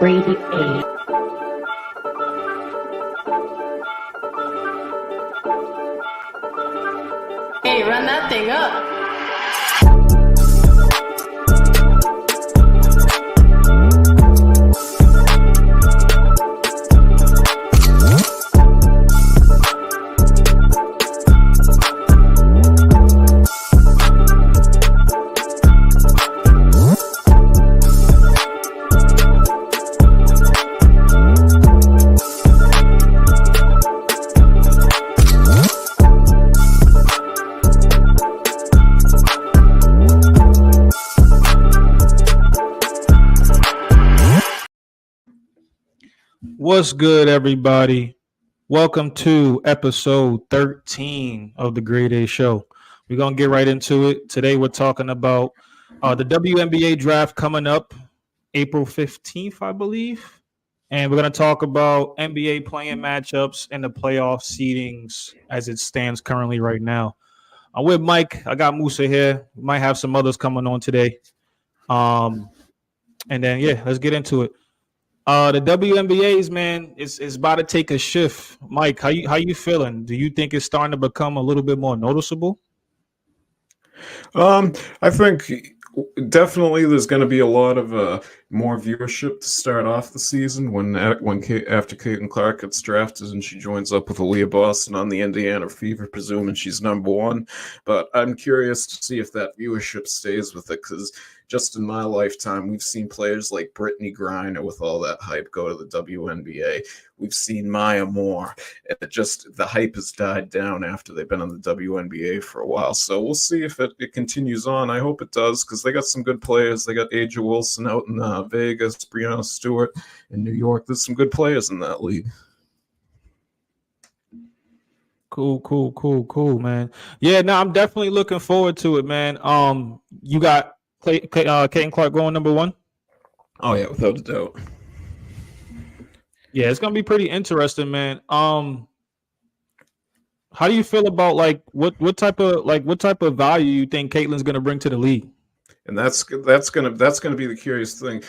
Brady A. Hey, run that thing up. What's good, everybody? Welcome to episode 13 of the Grade A Show. We're going to get right into it. Today, we're talking about the WNBA draft coming up April 15th, I believe. And we're going to talk about NBA playing matchups and the playoff seedings as it stands currently right now. I'm with Mike. I got Musa here. We might have some others coming on today. And then, let's get into it. The WNBA's, man, is about to take a shift. Mike, how you feeling? Do you think it's starting to become a little bit more noticeable? I think definitely there's going to be a lot of more viewership to start off the season after Clarke gets drafted and she joins up with Aaliyah Boston on the Indiana Fever, presuming she's number one. But I'm curious to see if that viewership stays with it, because just in my lifetime, we've seen players like Brittany Griner with all that hype go to the WNBA. We've seen Maya Moore. The hype has died down after they've been on the WNBA for a while. So we'll see if it continues on. I hope it does, because they got some good players. They got Aja Wilson out in Vegas, Breanna Stewart in New York. There's some good players in that league. Cool, man. Yeah, no, I'm definitely looking forward to it, man. You got Caitlin Clarke going number one? Oh, yeah, without a doubt. Yeah, it's gonna be pretty interesting, man. How do you feel about what type of value you think Caitlin's gonna bring to the league? And that's gonna be the curious thing,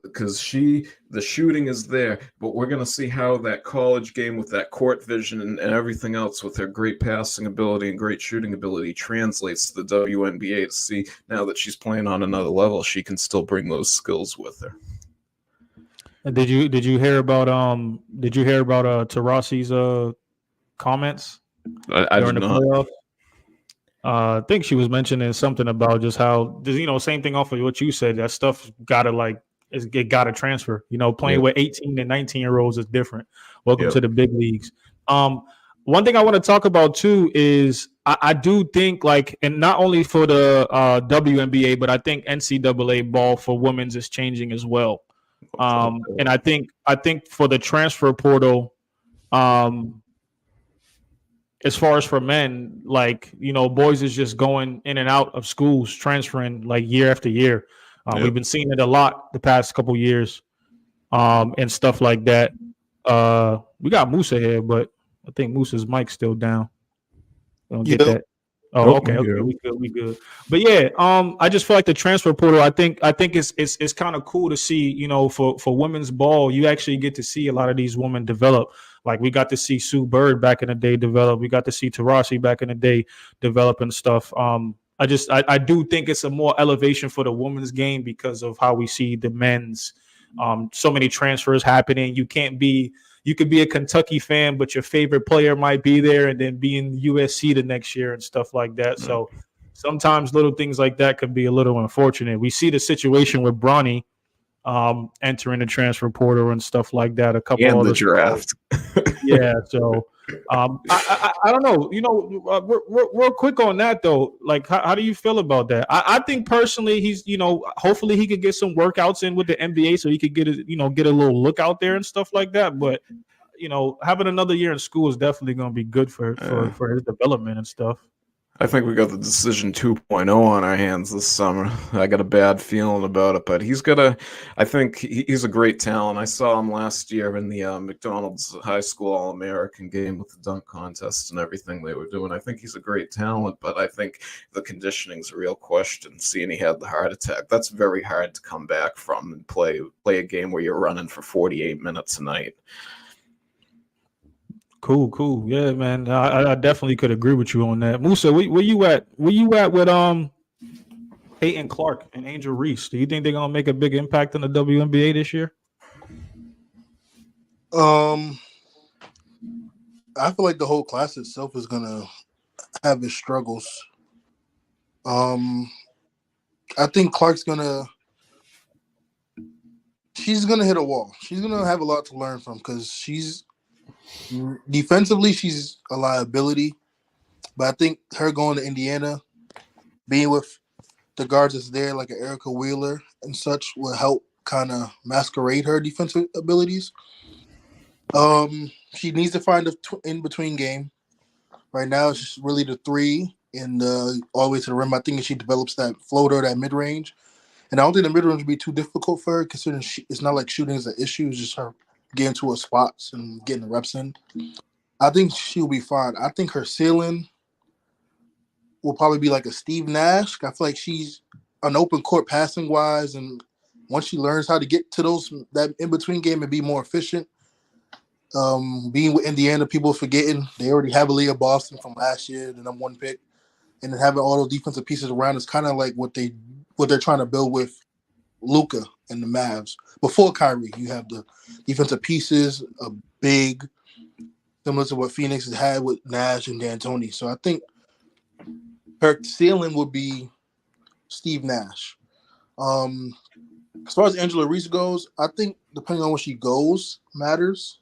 because the shooting is there, but we're gonna see how that college game with that court vision and everything else with her great passing ability and great shooting ability translates to the WNBA, to see now that she's playing on another level, she can still bring those skills with her. Did you hear about Taurasi's comments during the playoffs? I think she was mentioning something about just how, same thing off of what you said. That stuff it gotta transfer. Playing with 18 and 19-year-olds is different. Welcome to the big leagues. One thing I want to talk about too is I do think, and not only for the WNBA, but I think NCAA ball for women's is changing as well. And I think for the transfer portal, as far as for men, boys is just going in and out of schools, transferring year after year. We've been seeing it a lot the past couple years, and stuff like that. We got Musa here, but I think Musa's mic's still down. Don't get that. Oh, okay, we good. But yeah, I just feel like the transfer portal. I think it's kind of cool to see. For women's ball, you actually get to see a lot of these women develop. Like we got to see Sue Bird back in the day develop. We got to see Taurasi back in the day develop and stuff. I do think it's a more elevation for the women's game because of how we see the men's. So many transfers happening. You could be a Kentucky fan, but your favorite player might be there and then be in USC the next year and stuff like that. So sometimes little things like that can be a little unfortunate. We see the situation with Bronny entering the transfer portal and stuff like that. A couple and the draft. Yeah. So I don't know. Real quick on that though. How do you feel about that? I think personally, he's hopefully he could get some workouts in with the NBA so he could get a little look out there and stuff like that. But having another year in school is definitely going to be good for his development and stuff. I think we got the decision 2.0 on our hands this summer. I got a bad feeling about it, but I think he's a great talent. I saw him last year in the McDonald's High School All-American game with the dunk contest and everything they were doing. I think he's a great talent, but I think the conditioning's a real question. Seeing he had the heart attack, that's very hard to come back from and play a game where you're running for 48 minutes a night. Cool. Yeah, man. I definitely could agree with you on that. Musa, where you at? Where you at with Peyton Clarke and Angel Reese? Do you think they're gonna make a big impact in the WNBA this year? I feel like the whole class itself is gonna have its struggles. I think Clarke's she's gonna hit a wall. She's gonna have a lot to learn from because defensively she's a liability. But I think her going to Indiana, being with the guards that's there, like an Erica Wheeler and such, will help kind of masquerade her defensive abilities. She needs to find an in-between game. Right now, it's just really the three and all the way to the rim. I think if she develops that floater, that mid-range, and I don't think the mid-range would be too difficult for her, considering it's not like shooting is an issue. It's just her getting to her spots and getting the reps in. I think she'll be fine. I think her ceiling will probably be like a Steve Nash. I feel like she's an open court passing wise, and once she learns how to get to that in between game and be more efficient. Being with Indiana, people forgetting they already have Aaliyah Boston from last year, the #1 pick, and then having all those defensive pieces around is kind of like what they're trying to build with Luka and the Mavs. Before Kyrie, you have the defensive pieces, a big, similar to what Phoenix has had with Nash and D'Antoni. So I think her ceiling would be Steve Nash. As far as Angela Reese goes, I think depending on where she goes matters.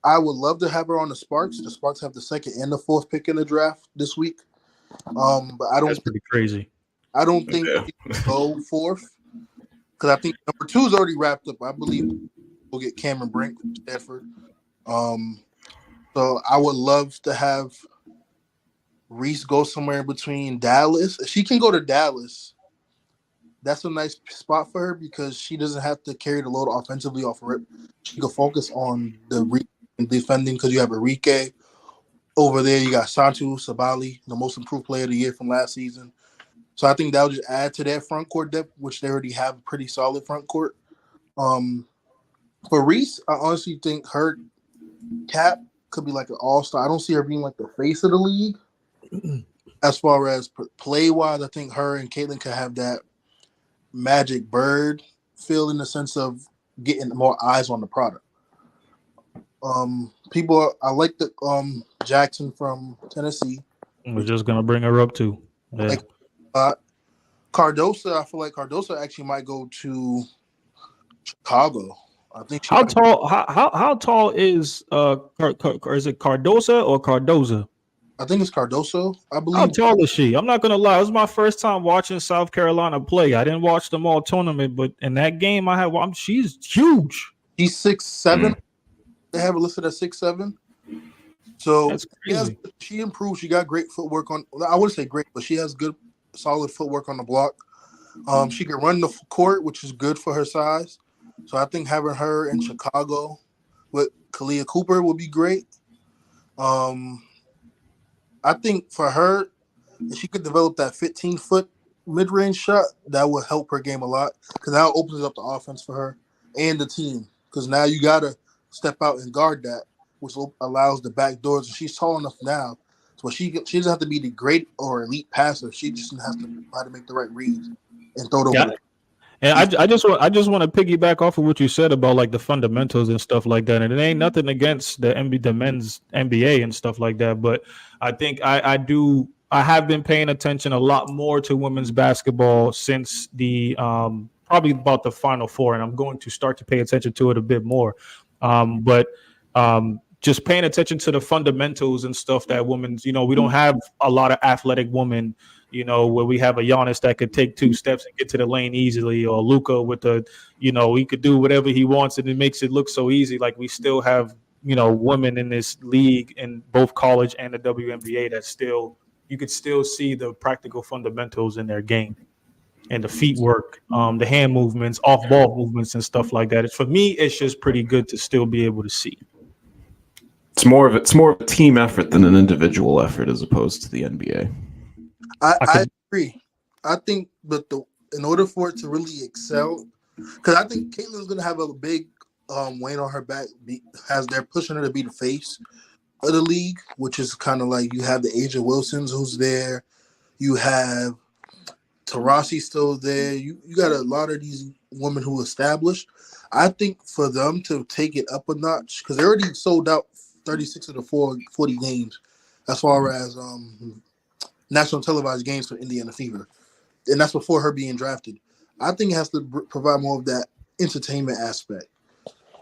I would love to have her on the Sparks. The Sparks have the 2nd and the 4th pick in the draft this week. But I don't. That's pretty crazy. I don't think she can go 4th because I think number 2 is already wrapped up. I believe we'll get Cameron Brink from Stanford. So I would love to have Reese go somewhere in between Dallas. If she can go to Dallas, that's a nice spot for her because she doesn't have to carry the load offensively off rip. She can focus on the defending because you have Enrique over there. You got Santu Sabali, the most improved player of the year from last season. So I think that would just add to that front court depth, which they already have a pretty solid front court. For Reese, I honestly think her cap could be like an all-star. I don't see her being like the face of the league. As far as play-wise, I think her and Caitlin could have that Magic Bird feel in the sense of getting more eyes on the product. I like the Jackson from Tennessee. We're just gonna bring her up too. Yeah. Cardosa, I feel like Cardosa actually might go to Chicago. I think. How tall is is it Cardosa or Cardoza? I think it's Cardoso, I believe. How tall is she? I'm not gonna lie. It was my first time watching South Carolina play. I didn't watch them all tournament, but in that game she's huge. She's 6'7". They have her listed at 6'7". So that's crazy. She improved. She got great footwork on. I wouldn't say great, but she has good, solid footwork on the block. She can run the court, which is good for her size. So I think having her in Chicago with Kalia Cooper would be great. I think for her, if she could develop that 15-foot mid-range shot, that would help her game a lot because that opens up the offense for her and the team. Because now you got to step out and guard that, which allows the back doors. And she's tall enough now, so she doesn't have to be the great or elite passer. She just has to know how to make the right reads and throw it over. And I just want to piggyback off of what you said about like the fundamentals and stuff like that. And it ain't nothing against the men's NBA and stuff like that, but I think I have been paying attention a lot more to women's basketball since the probably about the Final Four, and I'm going to start to pay attention to it a bit more. But just paying attention to the fundamentals and stuff that women's, we don't have a lot of athletic women. Where we have a Giannis that could take 2 steps and get to the lane easily, or Luka with he could do whatever he wants and it makes it look so easy. Like we still have, women in this league in both college and the WNBA that still you could still see the practical fundamentals in their game and the feet work, the hand movements, off ball movements, and stuff like that. For me, it's just pretty good to still be able to see. It's more of a team effort than an individual effort, as opposed to the NBA. I agree. I think that in order for it to really excel, because I think Caitlin's gonna have a big weight on her back. They're pushing her to be the face of the league, which is kind of like you have the Asia Wilsons who's there, you have Taurasi still there. You got a lot of these women who established. I think for them to take it up a notch, because they already sold out 36 of the 40 games as far as national televised games for Indiana Fever. And that's before her being drafted. I think it has to provide more of that entertainment aspect.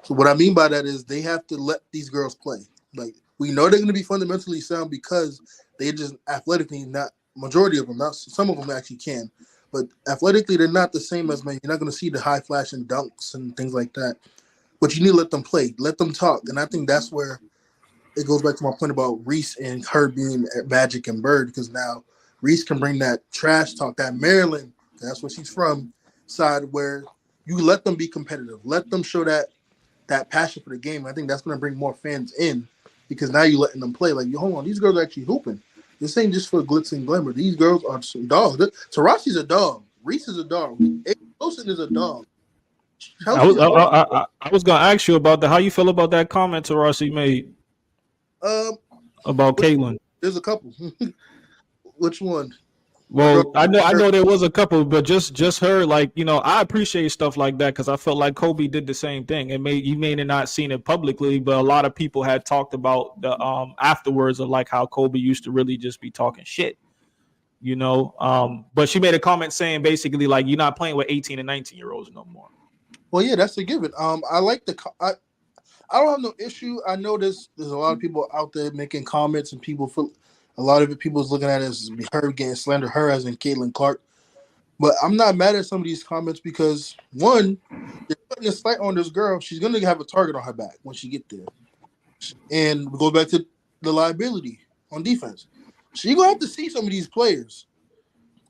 So what I mean by that is they have to let these girls play. Like, we know they're going to be fundamentally sound because they just athletically not majority of them, not some of them actually can, but athletically they're not the same as men. You're not going to see the high flashing dunks and things like that. But you need to let them play, let them talk, and I think that's where it goes back to my point about Reese and her being Magic and Bird, because now Reese can bring that trash talk, that Maryland, that's where she's from, side where you let them be competitive, let them show that passion for the game. I think that's going to bring more fans in because now you're letting them play. Like, hold on, these girls are actually hooping. This ain't just for glitz and glamour. These girls are some dogs. Tarasi's a dog. Reese is a dog. Wilson is a dog. I was going to ask you about that. How you feel about that comment Tarasi made about Caitlin? There's a couple. Which one? Well, I know there was a couple, but just her, like, you know, I appreciate stuff like that because I felt like Kobe did the same thing. You may have not seen it publicly, but a lot of people had talked about the afterwards of like how Kobe used to really just be talking shit, you know. But she made a comment saying basically like you're not playing with 18 and 19-year-olds no more. Well, yeah, that's a given. I like I don't have no issue. I know there's a lot of people out there making comments and people feel. A lot of it, people's looking at it as her getting slandered, her as in Caitlin Clarke. But I'm not mad at some of these comments because, one, they're putting a slight on this girl. She's going to have a target on her back when she get there. And we go back to the liability on defense. She's going to have to see some of these players.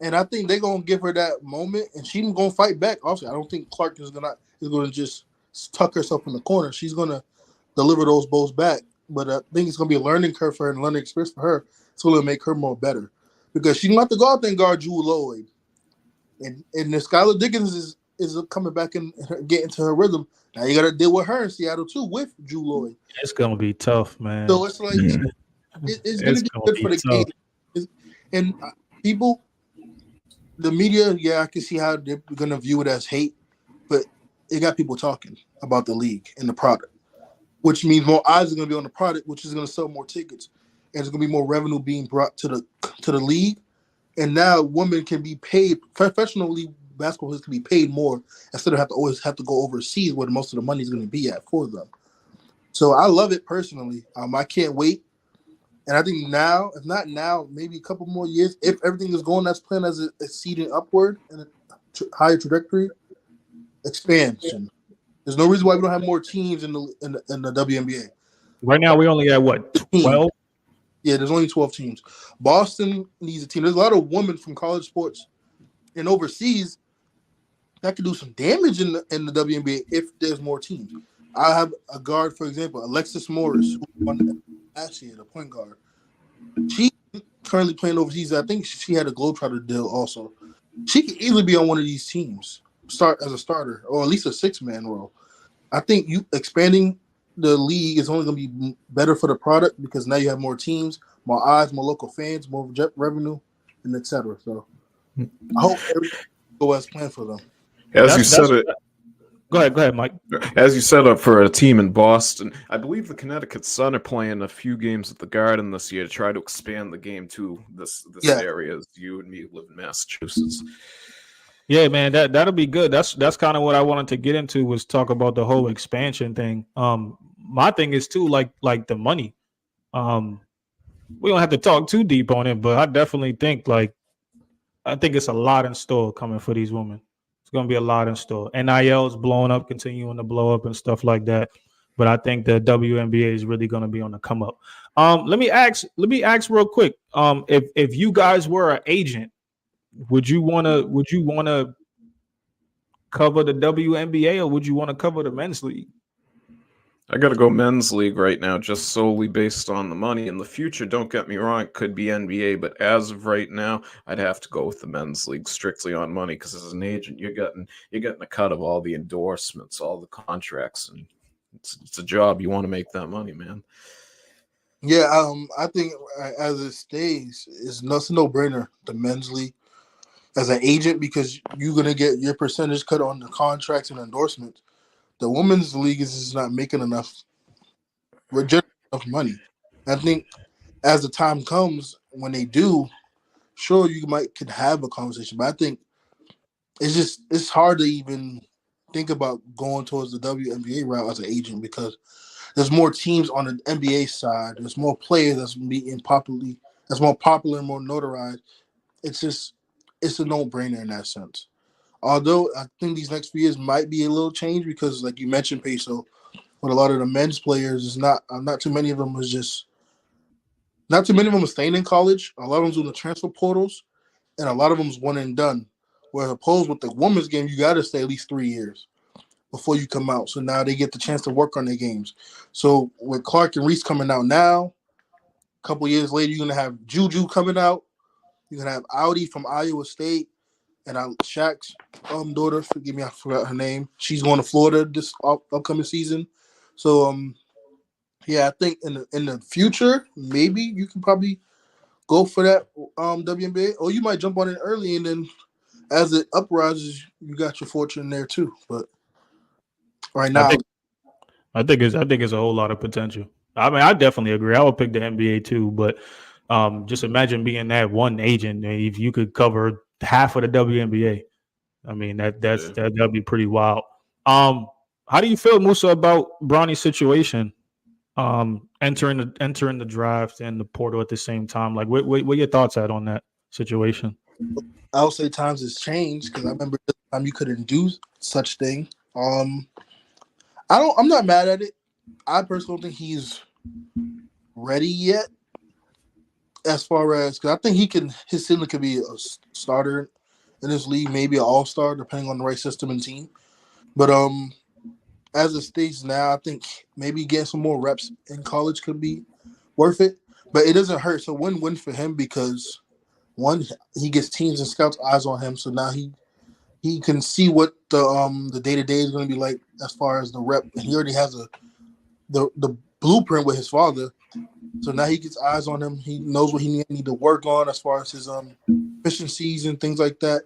And I think they're going to give her that moment, and she's going to fight back. Also, I don't think Clarke is going to just tuck herself in the corner. She's going to deliver those balls back. But I think it's going to be a learning curve for her and a learning experience for her. It's going to make her more better because she's going to have to go out there and guard Jewel Lloyd. And the Skylar Diggins is coming back and getting to her rhythm. Now you got to deal with her in Seattle too with Jewel Lloyd. It's going to be tough, man. So it's like it's going to be good for the game. And people, the media, yeah, I can see how they're going to view it as hate, but it got people talking about the league and the product, which means more eyes are going to be on the product, which is going to sell more tickets. And there's going to be more revenue being brought to the league. And now women can be paid, professional league basketball players can be paid more instead of always have to go overseas where most of the money is going to be at for them. So I love it personally. I can't wait. And I think now, if not now, maybe a couple more years, if everything is going as planned as it's seeding upward and a higher trajectory, expansion. There's no reason why we don't have more teams in the WNBA. Right now, we only got what, 12? Yeah, there's only 12 teams. Boston needs a team. There's a lot of women from college sports and overseas that could do some damage in the WNBA if there's more teams. I have a guard, for example, Alexis Morris, who won last year, the point guard. She's currently playing overseas. I think she had a Globetrotter deal also. She could easily be on one of these teams, start as a starter, or at least a 6-man role. I think you expanding the league is only going to be better for the product because now you have more teams, more eyes, more local fans, more revenue, and et cetera. So I hope everything goes as planned for them. As you said it. Go ahead, Mike. As you set up for a team in Boston, I believe the Connecticut Sun are playing a few games at the Garden this year to try to expand the game to this area. As you and me live in Massachusetts. Yeah, man, that'll be good. That's kind of what I wanted to get into was talk about the whole expansion thing. My thing is too like the money. We don't have to talk too deep on it, but I definitely think it's a lot in store coming for these women. It's gonna be a lot in store. NIL is blowing up, continuing to blow up and stuff like that. but I think the WNBA is really going to be on the come up. Let me ask real quick. If you guys were an agent, would you wanna cover the WNBA or would you want to cover the men's league? I got to go men's league right now, just solely based on the money. In the future, don't get me wrong, it could be NBA, but as of right now, I'd have to go with the men's league strictly on money. Because as an agent, you're getting a cut of all the endorsements, all the contracts, and it's a job. You want to make that money, man. Yeah, I think as it stays, it's a no-brainer, the men's league as an agent, because you're gonna get your percentage cut on the contracts and endorsements. The women's league is just not making enough money. I think as the time comes when they do, sure you could have a conversation, but I think it's hard to even think about going towards the WNBA route as an agent because there's more teams on the NBA side. There's more players that's more popular and more notarized. It's a no-brainer in that sense. Although I think these next few years might be a little change because, like you mentioned, Peso, with a lot of the men's players, is not too many of them are staying in college. A lot of them's doing the transfer portals, and a lot of them's one and done. Whereas opposed with the women's game, you got to stay at least 3 years before you come out. So now they get the chance to work on their games. So with Clarke and Reese coming out now, a couple years later, you're gonna have Juju coming out. You're gonna have Audi from Iowa State, and Shaq's daughter. Forgive me, I forgot her name. She's going to Florida this upcoming season. So yeah, I think in the future, maybe you can probably go for that WNBA, or you might jump on it early, and then as it uprises, you got your fortune there too. But right now, I think it's a whole lot of potential. I mean, I definitely agree. I would pick the NBA too, but just imagine being that one agent if you could cover half of the WNBA. I mean, that'd be pretty wild. How do you feel, Musa, about Bronny's situation? Entering the draft and the portal at the same time. Like, what are your thoughts on that situation? I'll say times has changed because I remember the time you couldn't do such thing. I'm not mad at it. I personally don't think he's ready yet. As far as because I think his ceiling could be a starter in this league, maybe an all-star, depending on the right system and team. But as it stays now, I think maybe getting some more reps in college could be worth it. But it doesn't hurt. So win-win for him because one, he gets teams and scouts eyes on him. So now he can see what the day-to-day is going to be like as far as the rep. And he already has the blueprint with his father. So now he gets eyes on him. He knows what he need to work on as far as his efficiencies and things like that.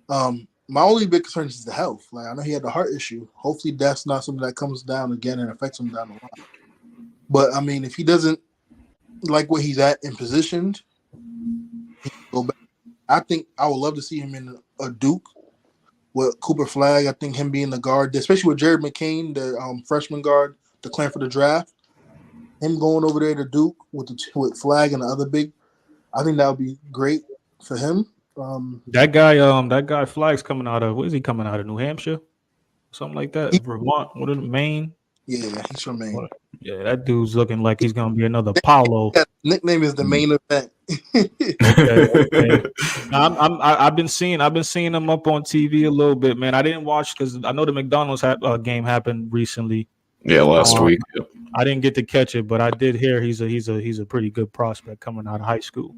My only big concern is the health. Like I know he had the heart issue. Hopefully that's not something that comes down again and affects him down the line. But I mean, if he doesn't like where he's at and positioned, he can go back. I think I would love to see him in a Duke with Cooper Flagg. I think him being the guard, especially with Jared McCain, the freshman guard, declaring for the draft. Him going over there to Duke with Flagg and the other big, I think that would be great for him. That guy Flagg's coming out of, where is he coming out of? New Hampshire, something like that. Vermont, what is it, Maine? Yeah, he's from Maine. Yeah, that dude's looking like he's gonna be another Paulo. Nickname is the main event. Okay. I've been seeing him up on TV a little bit, man. I didn't watch because I know the McDonald's game happened recently. Yeah, last week. Yep. I didn't get to catch it, but I did hear he's a pretty good prospect coming out of high school.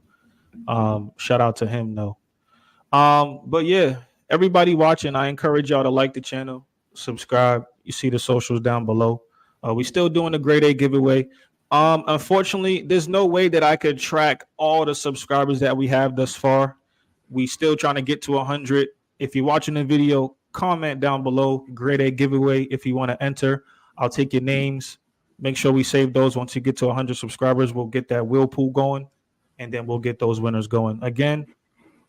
Shout out to him though. But yeah, everybody watching, I encourage y'all to like the channel, subscribe. You see the socials down below. We still doing the grade A giveaway. Unfortunately, there's no way that I could track all the subscribers that we have thus far. We still trying to get to 100. If you're watching the video, comment down below grade A giveaway if you want to enter. I'll take your names. Make sure we save those. Once you get to 100 subscribers, we'll get that wheel pool going, and then we'll get those winners going. Again,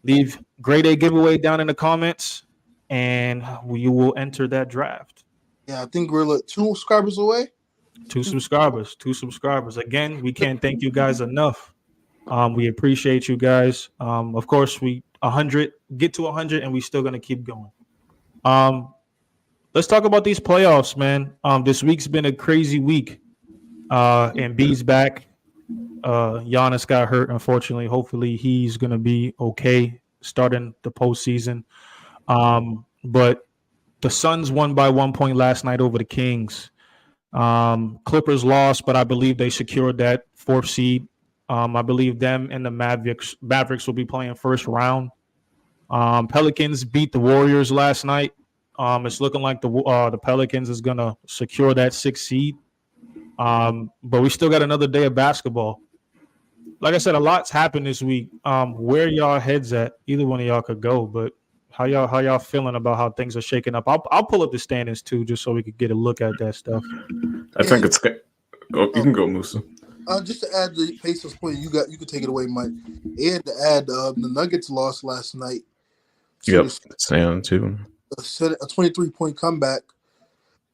leave grade A giveaway down in the comments, and you will enter that draft. Yeah, I think we're like 2 subscribers away. 2 subscribers. Again, we can't thank you guys enough. We appreciate you guys. Of course, we 100 get to 100, and we're still gonna keep going. Let's talk about these playoffs, man. This week's been a crazy week. And B's back. Giannis got hurt, unfortunately. Hopefully, he's gonna be okay starting the postseason. But the Suns won by 1 point last night over the Kings. Clippers lost, but I believe they secured that 4th seed. I believe them and the Mavericks will be playing first round. Pelicans beat the Warriors last night. It's looking like the Pelicans is gonna secure that 6th seed. But we still got another day of basketball. Like I said, a lot's happened this week. Where y'all heads at? Either one of y'all could go, but how y'all feeling about how things are shaking up? I'll pull up the standings too, just so we could get a look at that stuff. I think it's good. You can go, Musa. Just to add the Pacers point, you could take it away, Mike. And to add, the Nuggets lost last night. Yep, Sam too. A 23-point comeback.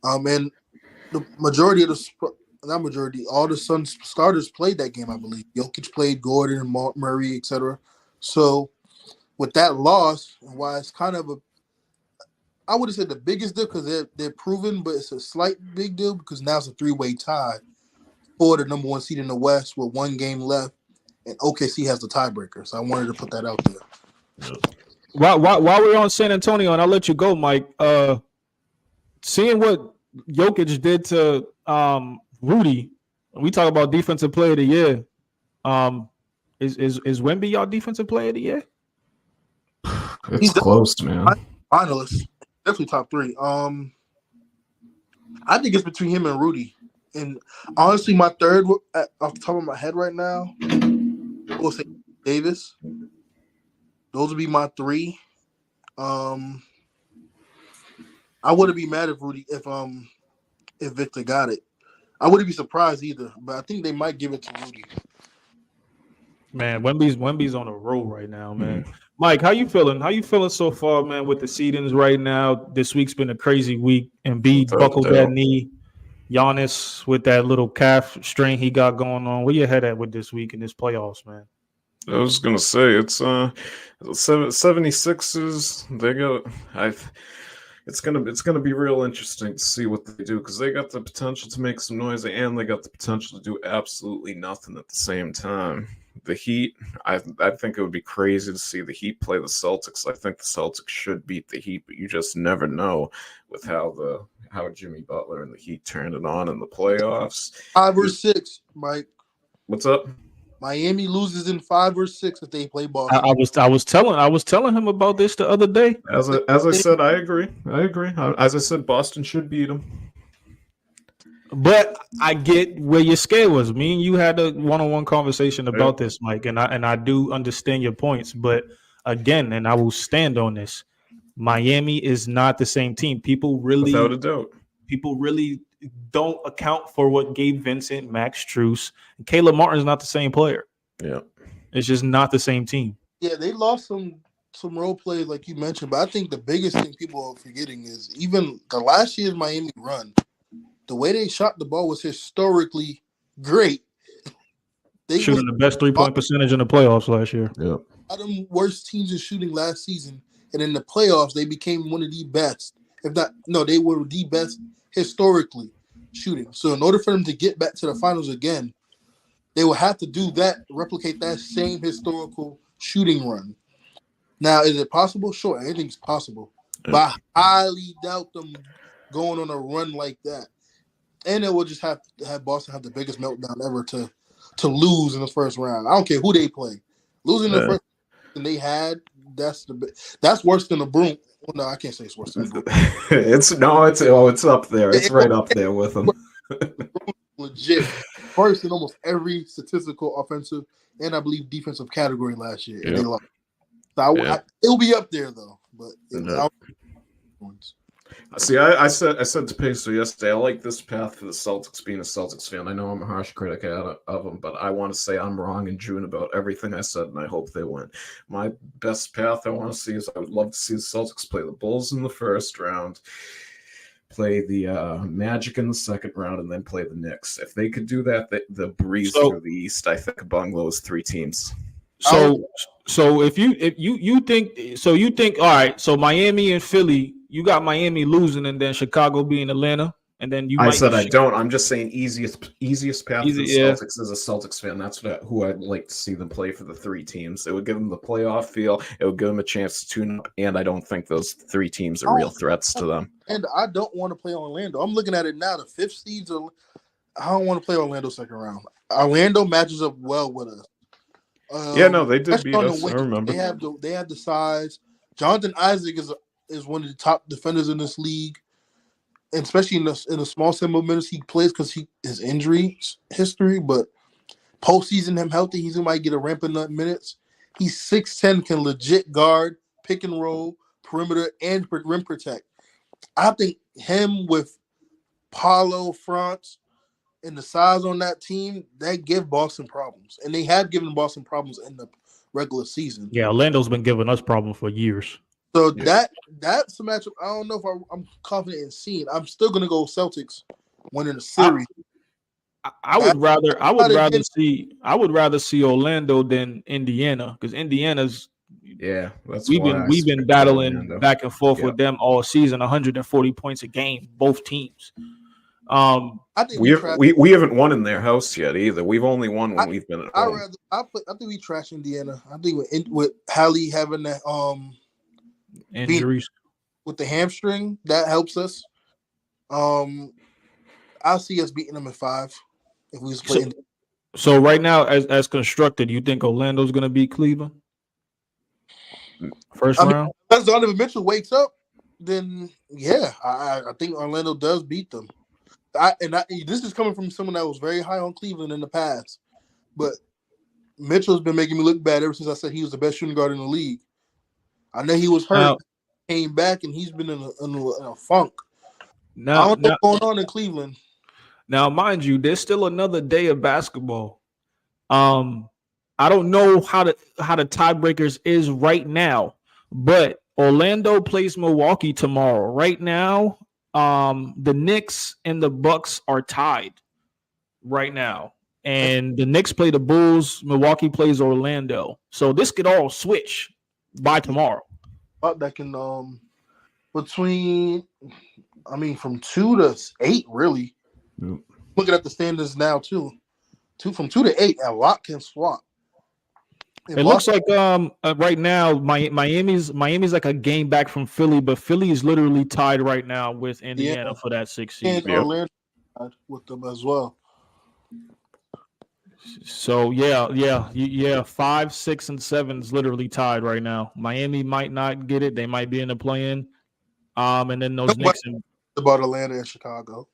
And the majority of all the Suns starters played that game, I believe. Jokic played, Gordon, Murray, etc. So with that loss, and why it's kind of I would have said the biggest deal because they're proven, but it's a slight big deal because now it's a 3-way tie for the number 1 seed in the West with 1 game left, and OKC has the tiebreaker. So I wanted to put that out there. While we're on San Antonio, and I'll let you go, Mike. Seeing what Jokic did to Rudy, we talk about defensive player of the year. Is Wemby y'all defensive player of the year? It's close, man. Finalist, definitely top 3. I think it's between him and Rudy. And honestly, my third, off the top of my head right now, we'll say Davis. Those would be my 3. I wouldn't be mad if Victor got it. I wouldn't be surprised either, but I think they might give it to Rudy. Man, Wemby's on a roll right now, man. Mike, how you feeling? How you feeling so far, man, with the seedings right now? This week's been a crazy week. Embiid buckled that knee. Giannis with that little calf strain he got going on. Where you head at with this week in this playoffs, man? I was gonna say it's 76ers. They got it's gonna be real interesting to see what they do because they got the potential to make some noise and they got the potential to do absolutely nothing at the same time. The Heat, I think it would be crazy to see the Heat play the Celtics. I think the Celtics should beat the Heat, but you just never know with how Jimmy Butler and the Heat turned it on in the playoffs. 5 or 6, Mike. What's up? Miami loses in 5 or 6 if they play Boston. I was telling him about this the other day. As I said, I agree. As I said, Boston should beat them. But I get where your scale was. Me and you had a one-on-one conversation about this, Mike, and I do understand your points. But again, and I will stand on this, Miami is not the same team. People really, without a doubt, don't account for what Gabe Vincent, Max Strus, and Caleb Martin's not the same player. Yeah, it's just not the same team. Yeah, they lost some role players like you mentioned, but I think the biggest thing people are forgetting is even the last year's Miami run. The way they shot the ball was historically great. They shooting the best 3-point percentage in the playoffs last year. Yeah, one of the worst teams in shooting last season, and in the playoffs they became one of the best. They were the best historically shooting. So in order for them to get back to the finals again, they will have to do that, replicate that same historical shooting run. Now, is it possible? Sure, anything's possible, but I highly doubt them going on a run like that. And it will just have to have Boston have the biggest meltdown ever to lose in the first round. I don't care who they play. Losing the first round they had, that's worse than the broom. Well, no, I can't say it's worse than the broom. It's up there. It's right up there with them. Legit. First in almost every statistical offensive and I believe defensive category last year. And they lost. So it'll be up there though. But see, I said to Pacer yesterday, I like this path for the Celtics being a Celtics fan. I know I'm a harsh critic of them, but I want to say I'm wrong in June about everything I said, and I hope they win. My best path I want to see is I would love to see the Celtics play the Bulls in the first round, play the Magic in the second round, and then play the Knicks. If they could do that, the breeze through the East, I think bungalow is 3 teams. So if you think all right, so Miami and Philly, you got Miami losing and then Chicago being Atlanta, and then you I might. said I don't. I'm just saying easiest path to the Yeah. Celtics as a Celtics fan. That's who I'd like to see them play for the three teams. It would give them the playoff feel. It would give them a chance to tune up, and I don't think those three teams are real threats to them. And I don't want to play Orlando. I'm looking at it now. The 5th seeds are. I don't want to play Orlando second round. Orlando matches up well with us. Yeah, no, they did beat us. I remember. They have the size. Jonathan Isaac is one of the top defenders in this league, and especially in the small sample minutes he plays because his injury history. But postseason, him healthy, he might get a rampant minutes. He's 6'10", can legit guard, pick and roll, perimeter, and rim protect. I think him with Paulo France and the size on that team, that give Boston problems. And they have given Boston problems in the regular season. Yeah, Orlando's been giving us problems for years. So that's a matchup I don't know if I'm confident in seeing. I'm still going to go Celtics winning the series. I would rather see Orlando than Indiana because Indiana's we've been battling back and forth with them all season, 140 points a game, both teams. I think we haven't won in their house yet either. We've only won when we've been at home. I think we trash Indiana. I think with Hallie having that injuries with the hamstring that helps us. I'll see us beating them in 5 if we was playing. So right now, as constructed, you think Orlando's going to beat Cleveland first round? Unless Donovan Mitchell wakes up, then yeah, I think Orlando does beat them. This is coming from someone that was very high on Cleveland in the past, but Mitchell's been making me look bad ever since I said he was the best shooting guard in the league. I know he was hurt, came back, and he's been in a funk. I don't know what's going on in Cleveland. Now, mind you, there's still another day of basketball. I don't know how the tiebreakers is right now, but Orlando plays Milwaukee tomorrow. Right now, the Knicks and the Bucks are tied right now. And the Knicks play the Bulls. Milwaukee plays Orlando. So this could all switch by tomorrow. That can from 2 to 8, really. Yep. Looking at the standings now too. From 2 to 8, a lot can swap. It looks like right now Miami's like a game back from Philly, but Philly is literally tied right now with Indiana for that 6th seed. And Orlando with them as well. So yeah, 5, 6, and 7 is literally tied right now. Miami might not get it; they might be in the play-in. And then those Knicks about Atlanta and Chicago.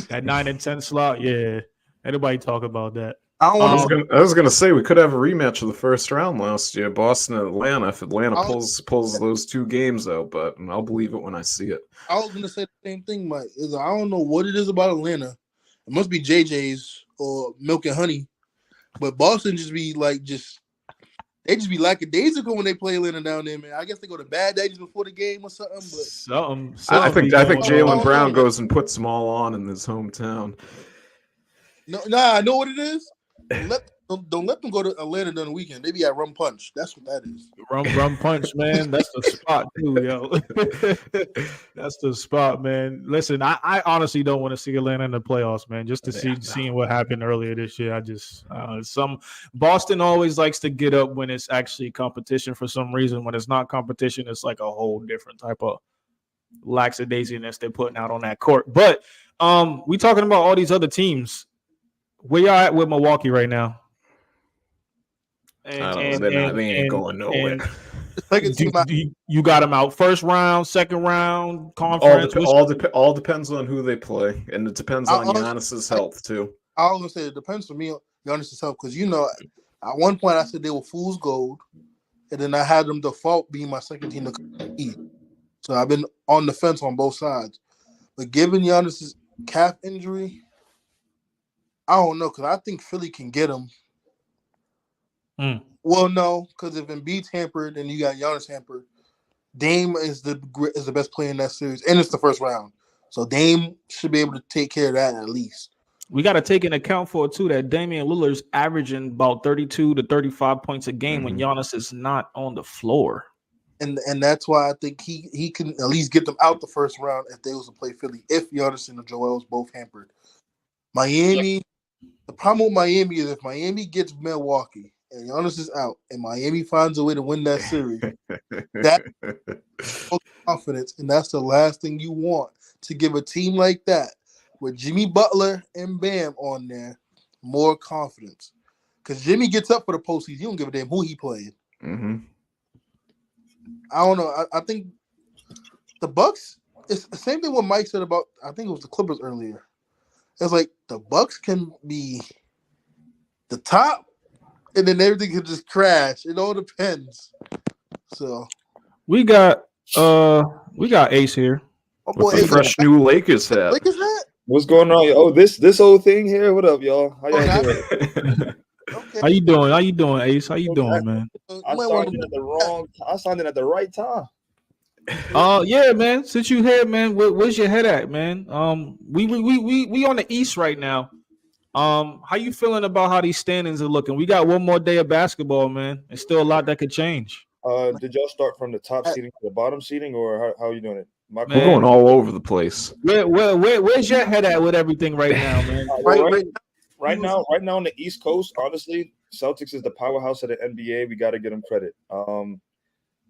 That 9 and 10 slot, yeah. Anybody talk about that? I was gonna say we could have a rematch of the first round last year, Boston and Atlanta. If Atlanta pulls those 2 games out, but I'll believe it when I see it. I was gonna say the same thing, Mike. I don't know what it is about Atlanta. It must be JJ's or Milk and Honey, but Boston they just be lackadaisical when they play Atlanta down there, man. I guess they go to bad days before the game or something. But I think Jaylen Brown goes and puts them all on in his hometown. No, I know what it is. Don't let them go to Atlanta during the weekend. They be at Rum Punch. That's what that is. Rum Punch, man. That's the spot too, yo. That's the spot, man. Listen, I honestly don't want to see Atlanta in the playoffs, man. Just to seeing what happened earlier this year. I just Boston always likes to get up when it's actually competition for some reason. When it's not competition, it's like a whole different type of lackadaisiness they're putting out on that court. But we talking about all these other teams. Where y'all at with Milwaukee right now? They ain't going nowhere. You got them out first round, second round, conference. All depends on who they play, and it depends on Giannis's health too. I was gonna say it depends for me on Giannis's health because at one point I said they were fool's gold, and then I had them default being my second team to compete. So I've been on the fence on both sides, but given Giannis's calf injury, I don't know because I think Philly can get him. Well, no, because if Embiid's hampered and you got Giannis hampered, Dame is the best player in that series, and it's the first round, so Dame should be able to take care of that at least. We got to take into account for it too that Damian Lillard's averaging about 32 to 35 points a game when Giannis is not on the floor. and that's why I think he can at least get them out the first round if they was to play Philly. If Giannis and Joel is both hampered, Miami. The problem with Miami is if Miami gets Milwaukee and Giannis is out, and Miami finds a way to win that series, that's confidence, and that's the last thing you want to give a team like that with Jimmy Butler and Bam on there more confidence. Because Jimmy gets up for the postseason, he don't give a damn who he playing. Mm-hmm. I don't know. I think the Bucks. It's the same thing what Mike said about. I think it was the Clippers earlier. It's like the Bucks can be the top, and then everything can just crash. It all depends. So we got Ace here. oh With boy, the fresh new Lakers hat. Lakers hat. What's going on? Oh, this whole thing here. What up, y'all? How y'all Okay. doing? Okay. How you doing? How you doing, Ace? How you doing, man? I signed in at the right time. Yeah, man. Since you here, man, where's your head at, man? We on the East right now. How you feeling about how these standings are looking? We got one more day of basketball, man. There's still a lot that could change. Did y'all start from the top seating to the bottom seating, or how are you doing it? We're going all over the place. Where's your head at with everything right now, man? Right now on the East Coast, honestly, Celtics is the powerhouse of the NBA. We got to get them credit.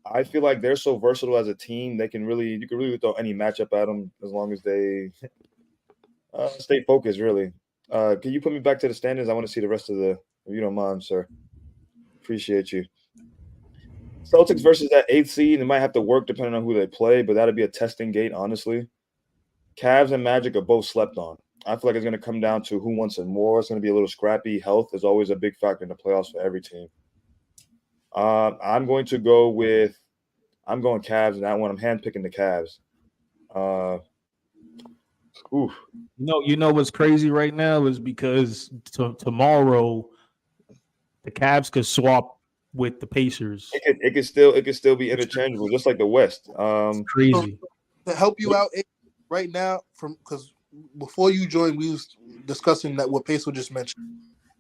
I feel like they're so versatile as a team. You can really throw any matchup at them as long as they stay focused. Really, can you put me back to the standings? I want to see the rest of the. If you don't mind, sir. Appreciate you. Celtics versus that 8th seed. They might have to work depending on who they play, but that'd be a testing gate, honestly. Cavs and Magic are both slept on. I feel like it's going to come down to who wants it more. It's going to be a little scrappy. Health is always a big factor in the playoffs for every team. I'm going Cavs in that one. I'm handpicking the Cavs. You know what's crazy right now is because tomorrow the Cavs could swap with the Pacers. It could still be interchangeable, just like the West. It's crazy. To help you out right now, because before you joined, we was discussing that what Peso just mentioned.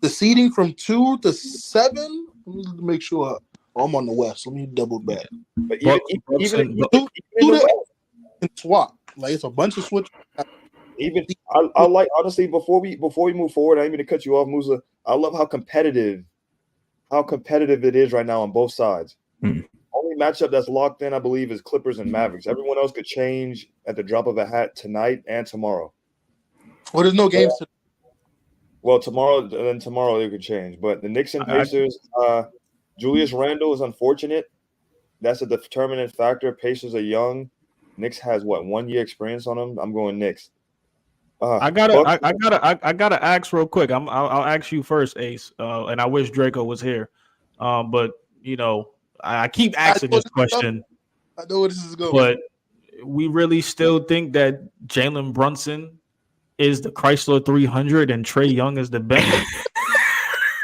The seeding from 2 to 7. Let me make sure I'm on the West. Let me double back. But even can swap. Like it's a bunch of switch. I like, honestly, before we move forward, I didn't mean to cut you off, Musa. I love how competitive it is right now on both sides. Only matchup that's locked in, I believe, is Clippers and Mavericks. Everyone else could change at the drop of a hat tonight and tomorrow. Well, there's no games. Well, tomorrow it could change. But the Knicks and Pacers, Julius Randle is unfortunate. That's a determinant factor. Pacers are young. Knicks has 1 year experience on them. I'm going Knicks. I gotta ask real quick. I'll ask you first, Ace. And I wish Dreco was here. But I keep asking this question. I know where this is going. But we really still think that Jalen Brunson is the Chrysler 300 and Trae Young is the Bentley.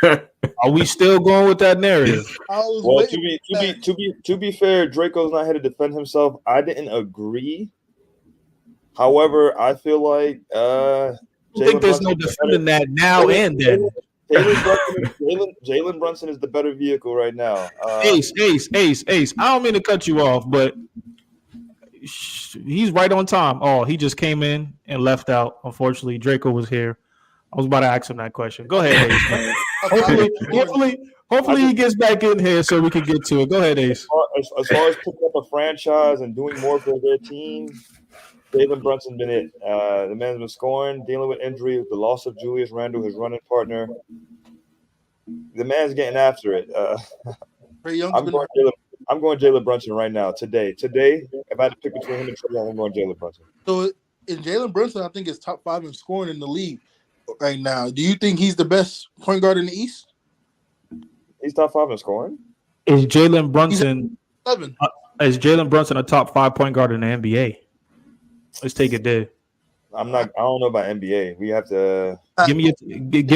Are we still going with that narrative? Well, to be fair, Draco's not here to defend himself. I didn't agree. However, I feel like I think there's no defending that now and then. Jalen Brunson is the better vehicle right now. Ace. I don't mean to cut you off, but he's right on time. Oh, he just came in and left out. Unfortunately, Dreco was here. I was about to ask him that question. Go ahead, Ace. Man. Hopefully he gets back in here so we can get to it. Go ahead, Ace. As far as picking up a franchise and doing more for their team, Jalen Brunson been it. The man's been scoring, dealing with injury, the loss of Julius Randle, his running partner. The man's getting after it. I'm going Jalen Brunson right now. Today, if I had to pick between him and Trae Young, I'm going Jalen Brunson. So in Jalen Brunson, I think is top 5 in scoring in the league right now. Do you think he's the best point guard in the East? He's top 5 in scoring. Is Jalen Brunson 7? Is Jalen Brunson a top 5 point guard in the NBA? Let's take it there. I don't know about NBA. We have to give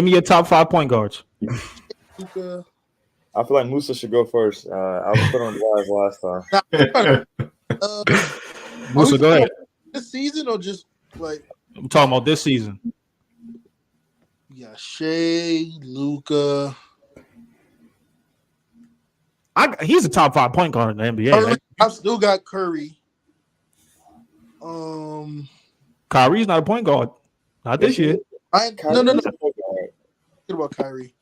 me your top 5 point guards. Luka. I feel like Musa should go first. I was put on the last time. Musa, go ahead. This season or just like I'm talking about this season. Yeah, Shea, Luka. He's a top 5 point guard in the NBA. Curry, I still got Curry. Kyrie's not a point guard. Not this year. No. Think about Kyrie.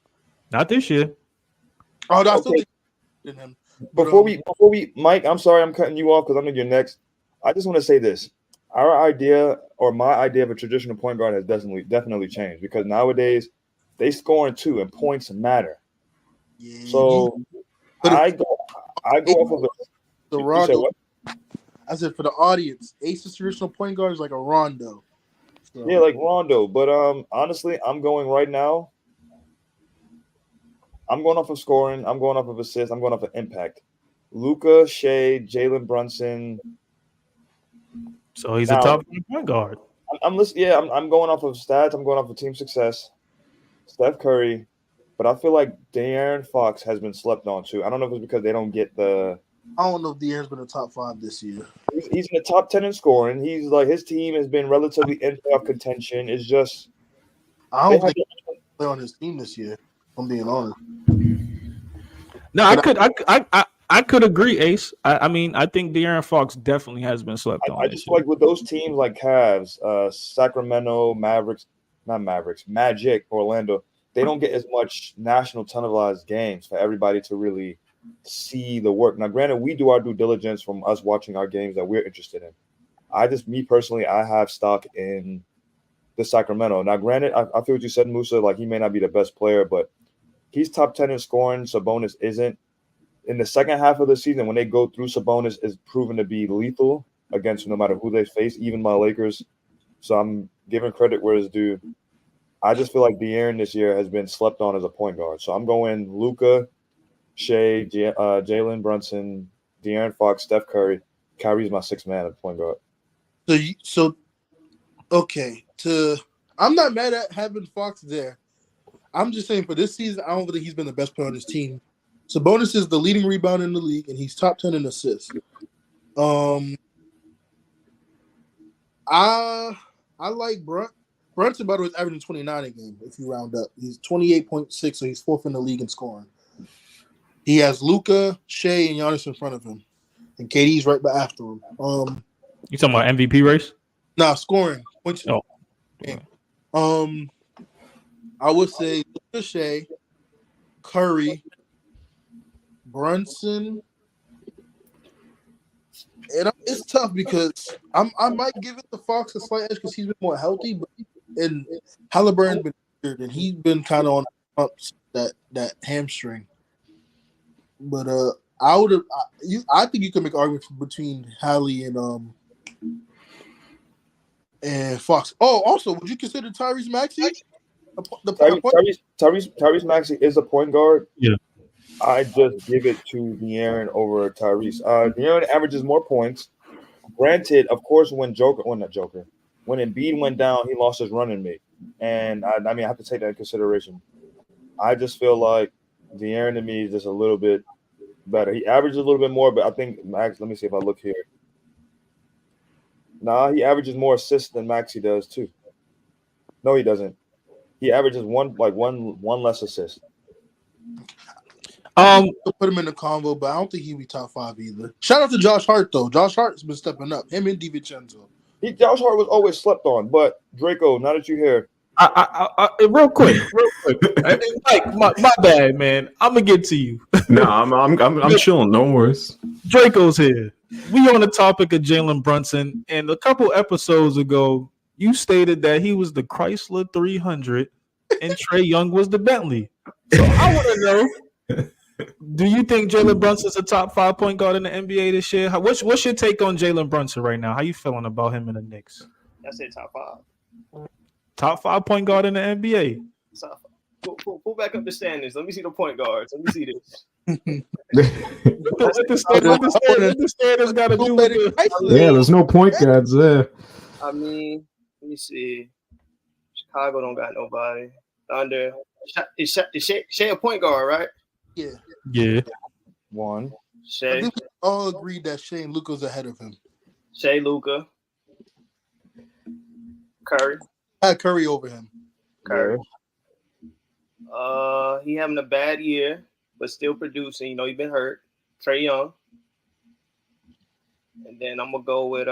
Not this year. Oh, I still think him. Before we, Mike, I'm sorry, I'm cutting you off because I'm gonna get next. I just want to say this: our idea, or my idea of a traditional point guard, has definitely changed because nowadays they scoring too, and points matter. Yeah, so I go off of the Rondo. I said for the audience, Ace's traditional point guard is like a Rondo. So. Yeah, like Rondo. But honestly, I'm going right now. I'm going off of scoring. I'm going off of assists. I'm going off of impact. Luka, Shea, Jalen Brunson. So he's a top point guard. I'm listening. Yeah, I'm going off of stats. I'm going off of team success. Steph Curry, but I feel like De'Aaron Fox has been slept on too. I don't know if it's because they don't get the. I don't know if De'Aaron's been a top 5 this year. He's in the top 10 in scoring. He's like his team has been relatively in playoff contention. It's just I don't think he's play on his team this year. I'm being honest. No, I could agree, Ace. I mean, I think De'Aaron Fox definitely has been slept on. I just feel like with those teams like Cavs, Sacramento, Magic, Orlando, they don't get as much national televised games for everybody to really see the work. Now, granted, we do our due diligence from us watching our games that we're interested in. Me personally, I have stock in the Sacramento. Now, granted, I feel what you said, Musa, like he may not be the best player, but he's top 10 in scoring. Sabonis isn't. In the second half of the season, when they go through, Sabonis is proven to be lethal against no matter who they face, even my Lakers. So I'm giving credit where it's due. I just feel like De'Aaron this year has been slept on as a point guard. So I'm going Luka, Shea, Jalen Brunson, De'Aaron Fox, Steph Curry. Kyrie's my 6th man at point guard. Okay. I'm not mad at having Fox there. I'm just saying for this season, I don't think he's been the best player on his team. Sabonis is the leading rebounder in the league, and he's top 10 in assists. I like Brunson, by the way, is averaging 29 a game if you round up. He's 28.6, so he's 4th in the league in scoring. He has Luka, Shea, and Giannis in front of him, and KD's right after him. You talking about MVP race? Nah, scoring. Oh. Yeah. I would say Luka, Shea, Curry, Brunson, and it's tough because I might give it to Fox a slight edge because he's been more healthy, and Halliburton's been injured and he's been kind of on ups that hamstring. But I think you can make arguments between Hallie and Fox. Oh, also, would you consider Tyrese Maxey? Tyrese Maxey is a point guard. Yeah. I just give it to De'Aaron over Tyrese. De'Aaron averages more points. Granted, of course, when Embiid went down, he lost his running mate. And I have to take that into consideration. I just feel like De'Aaron to me is just a little bit better. He averages a little bit more, but I think Max, let me see if I look here. Nah, he averages more assists than Maxey does too. No, he doesn't. He averages one less assist. Put him in the convo, but I don't think he'd be top 5 either. Shout out to Josh Hart though. Josh Hart's been stepping up. Him and DiVincenzo. Josh Hart was always slept on, but Dreco, now that you're here, real quick. Mike, my bad, man. I'm gonna get to you. No, I'm chilling. No worries. Draco's here. We on the topic of Jalen Brunson, and a couple episodes ago, you stated that he was the Chrysler 300 and Trae Young was the Bentley. So I want to know, do you think Jalen Brunson's a top 5 point guard in the NBA this year? What's your take on Jalen Brunson right now? How you feeling about him in the Knicks? I say top 5. Top 5 point guard in the NBA. Pull back up the standings. Let me see the point guards. Let me see this. What the standards got to do with it? Yeah, there's no point guards there. I mean, let me see. Chicago don't got nobody. Thunder. Is Shea a point guard, right? Yeah. One. Shea. I think we all agreed that Shea and Luka's ahead of him. Shea, Luka. Curry. I had Curry over him. Curry. He having a bad year, but still producing. You know, he's been hurt. Trae Young. And then I'm gonna go with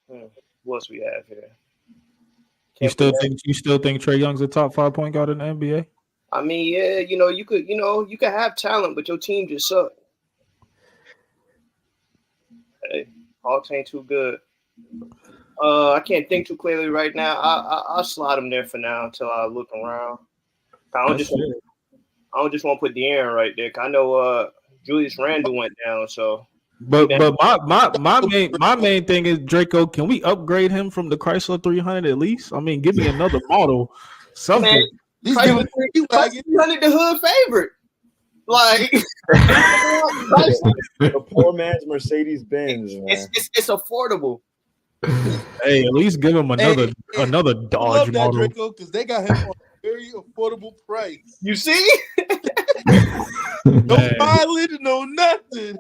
who else we have here? You still think Trae Young's a top 5 point guard in the NBA? I mean, yeah, you could have talent, but your team just suck. Hey, Hawks ain't too good. I can't think too clearly right now. I'll slide him there for now until I look around. I don't just want to put De'Aaron right there. 'Cause I know Julius Randle went down, so. But my main thing is Dreco. Can we upgrade him from the Chrysler 300 at least? I mean, give me another model, something. He's Chrysler 300 the hood favorite. Like the poor man's Mercedes Benz. It's affordable. Hey, at least give him another Dodge model. Because they got him on a very affordable price. You see? No mileage, no nothing.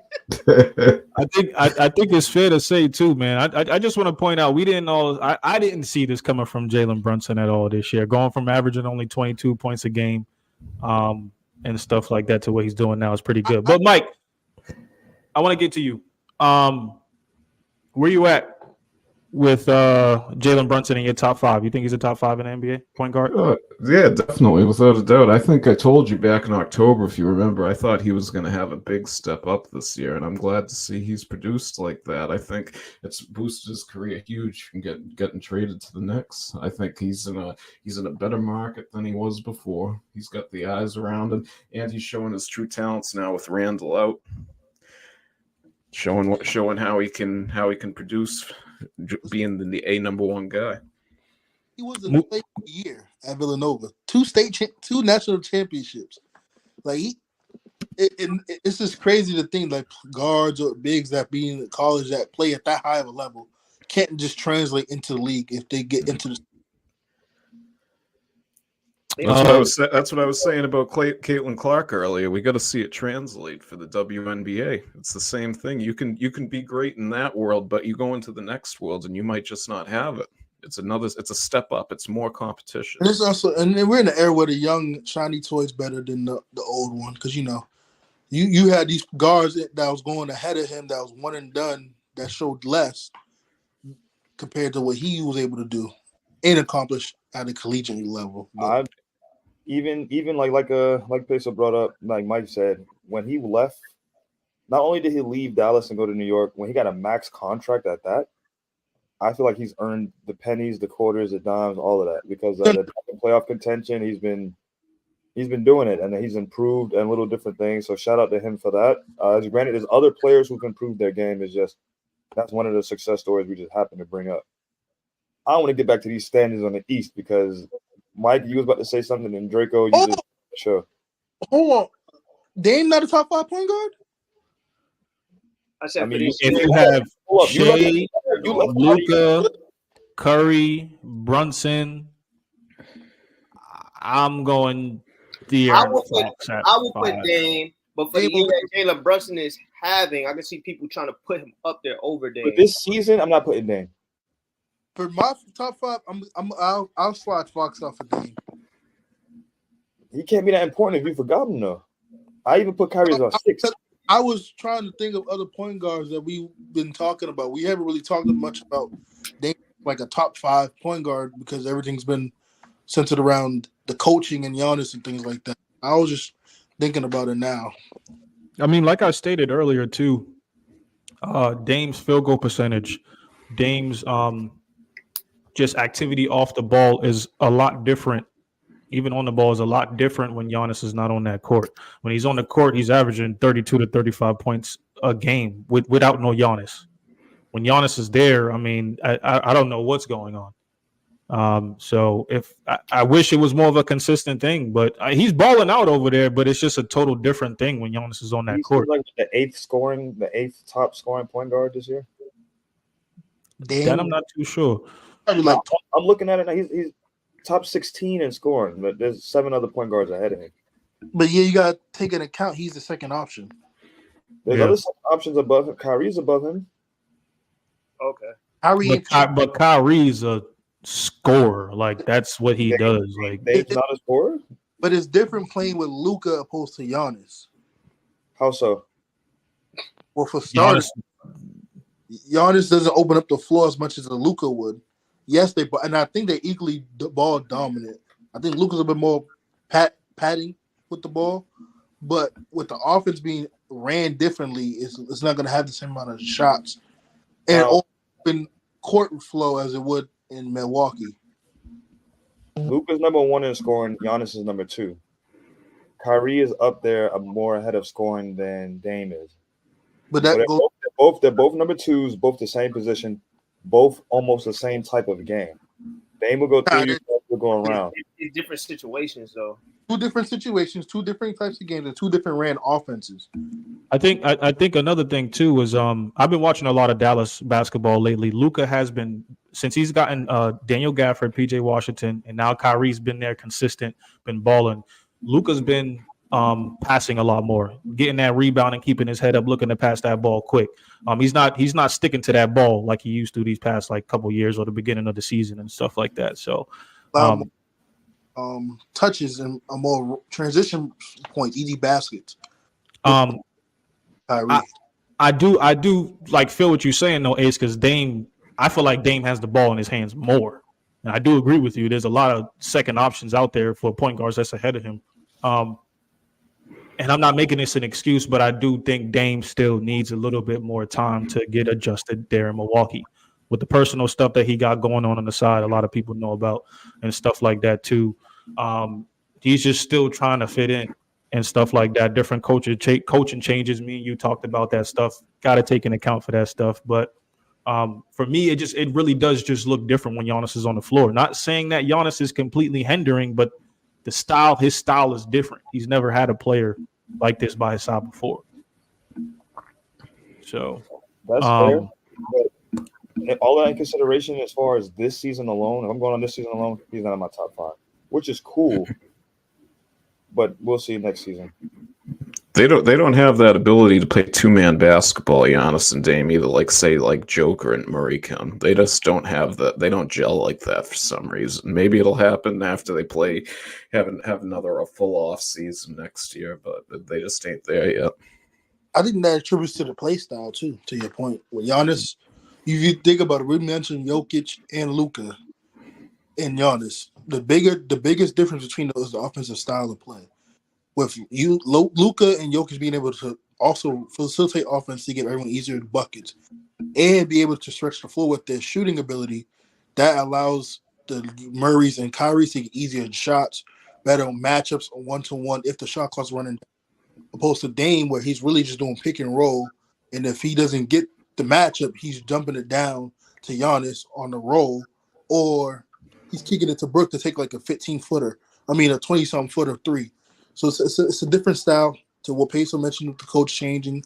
I think it's fair to say too, man. I just want to point out we didn't know. I didn't see this coming from Jalen Brunson at all this year. Going from averaging only 22 points a game, and stuff like that to what he's doing now is pretty good. But Mike, I want to get to you. Where you at with Jalen Brunson in your top 5? You think he's a top 5 in the NBA point guard? Yeah, definitely, without a doubt. I think I told you back in October, if you remember, I thought he was going to have a big step up this year, and I'm glad to see he's produced like that. I think it's boosted his career huge from getting traded to the Knicks. I think he's in a better market than he was before. He's got the eyes around him, and he's showing his true talents now with Randall out, showing how he can produce, being the number 1 guy. He was in the player of the year at Villanova. 2 national championships. Like it's just crazy to think like guards or bigs that be in college that play at that high of a level can't just translate into the league if they get into the. That's what I was saying about Caitlin Clarke earlier. We got to see it translate for the WNBA. It's the same thing. You can be great in that world, but you go into the next world and you might just not have it. It's a step up. It's more competition. And it's also, and we're in the era where the young shiny toy's better than the old one, because you had these guards that was going ahead of him that was one and done that showed less compared to what he was able to do and accomplish at a collegiate level. Even like Peso brought up, like Mike said, when he left, not only did he leave Dallas and go to New York, when he got a max contract at that, I feel like he's earned the pennies, the quarters, the dimes, all of that, because the playoff contention, he's been doing it, and he's improved and little different things. So shout out to him for that. As granted, there's other players who've improved their game. It's just that's one of the success stories we just happen to bring up. I want to get back to these standings on the East because Mike, you was about to say something, and Dreco, sure. Hold on, Dame not a top 5 point guard. If you have Shea, Luka, Curry, Brunson, I'm going I would put Dame, but for the year that Jalen Brunson is having, I can see people trying to put him up there over Dame. But this season, I'm not putting Dame. For my top 5, I'll slide Fox off for Dame. He can't be that important if you forgot him, though. I even put Kyrie as 6. I was trying to think of other point guards that we've been talking about. We haven't really talked much about Dame like a top 5 point guard because everything's been centered around the coaching and Giannis and things like that. I was just thinking about it now. I mean, like I stated earlier too, Dame's field goal percentage, Dame's just activity off the ball is a lot different. Even on the ball is a lot different when Giannis is not on that court. When he's on the court, he's averaging 32 to 35 points a game without no Giannis. When Giannis is there, I mean, I don't know what's going on. So if I wish it was more of a consistent thing, but he's balling out over there, but it's just a total different thing when Giannis is on that court. Like the 8th top scoring point guard this year. That I'm not too sure. I'm looking at it now. He's top 16 in scoring, but there's 7 other point guards ahead of him. But yeah, you got to take into account he's the second option. There's other options above him. Kyrie's above him. Okay. But Kyrie's a scorer. Like, that's what he does. Like, Dame's not a scorer? But it's different playing with Luka opposed to Giannis. How so? Well, for starters, Giannis, Giannis doesn't open up the floor as much as a Luka would. Yes, and I think they're equally ball dominant. I think Luka's a bit more patting with the ball, but with the offense being ran differently, it's not going to have the same amount of shots and open court flow as it would in Milwaukee. Luka's number 1 in scoring. Giannis is number 2. Kyrie is up there more ahead of scoring than Dame is. But they're both number 2s, both the same position, both almost the same type of game. Dame will go through, will go around. It's different situations, though. 2 different situations, 2 different types of games, and 2 different ran offenses. I think another thing too is I've been watching a lot of Dallas basketball lately. Luka has been, since he's gotten Daniel Gafford, PJ Washington, and now Kyrie's been there consistent, been balling. Luka's been passing a lot more, getting that rebound and keeping his head up, looking to pass that ball quick. He's not sticking to that ball like he used to these past like couple years or the beginning of the season and stuff like that. So touches and a more transition point, easy baskets. I do like feel what you're saying though, Ace, because I feel like Dame has the ball in his hands more. And I do agree with you. There's a lot of second options out there for point guards that's ahead of him. And I'm not making this an excuse, but I do think Dame still needs a little bit more time to get adjusted there in Milwaukee with the personal stuff that he got going on the side. A lot of people know about and stuff like that too. He's just still trying to fit in and stuff like that. Different coaching changes. Me and you talked about that stuff. Got to take into account for that stuff. But for me, it really does just look different when Giannis is on the floor. Not saying that Giannis is completely hindering, but his style is different. He's never had a player like this by his side before. So that's fair. But all that in consideration, as far as this season alone, if I'm going on this season alone, he's not in my top 5, which is cool. But we'll see next season. They don't have that ability to play 2-man basketball, Giannis and Dame, either like Joker and Murray can. They just don't have that. They don't gel like that for some reason. Maybe it'll happen after they have another full off season next year, but they just ain't there yet. I think that attributes to the play style too. To your point, with Giannis, if you think about it, we mentioned Jokic and Luka and Giannis. The biggest difference between those is the offensive style of play. With Luka and Jokic being able to also facilitate offense to give everyone easier buckets and be able to stretch the floor with their shooting ability, that allows the Murrays and Kyries to get easier shots, better matchups on 1-to-1 if the shot clock's running, opposed to Dame where he's really just doing pick and roll, and if he doesn't get the matchup, he's dumping it down to Giannis on the roll, or he's kicking it to Brook to take like a 15-footer. I mean a 20-something footer 3. So it's a different style to what Peso mentioned with the coach changing.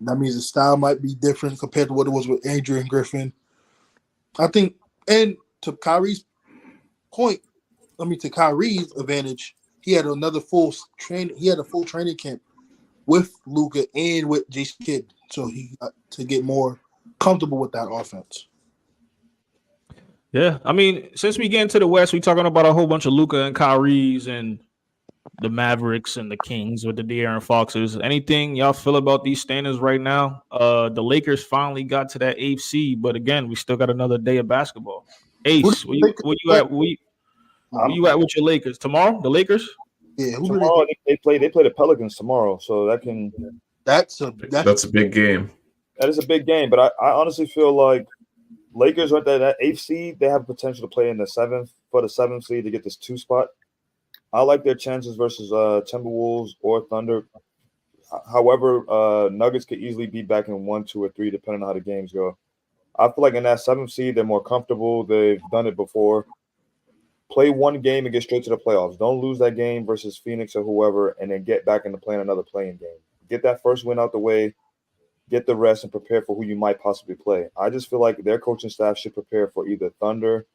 That means the style might be different compared to what it was with Adrian Griffin. I think, and to Kyrie's point, to Kyrie's advantage, he had a full training camp with Luka and with Jason Kidd, so he to get more comfortable with that offense. Yeah, I mean, since we get into the West, we talking about a whole bunch of Luka and Kyrie's and the Mavericks and the Kings with the De'Aaron Foxes. Anything y'all feel about these standings right now? The Lakers finally got to that 8th seed, but again, we still got another day of basketball. Ace, where you at? Where you at with your Lakers tomorrow? The Lakers? Yeah, tomorrow they play the Pelicans tomorrow, so that's a big game. That is a big game, but I honestly feel like Lakers are that 8th seed. They have potential to play in the 7th seed to get this 2 spot. I like their chances versus Timberwolves or Thunder. However, Nuggets could easily be back in 1, 2, or 3, depending on how the games go. I feel like in that 7th seed, they're more comfortable. They've done it before. Play one game and get straight to the playoffs. Don't lose that game versus Phoenix or whoever, and then get back into playing another playing game. Get that first win out the way, get the rest, and prepare for who you might possibly play. I just feel like their coaching staff should prepare for either Thunder,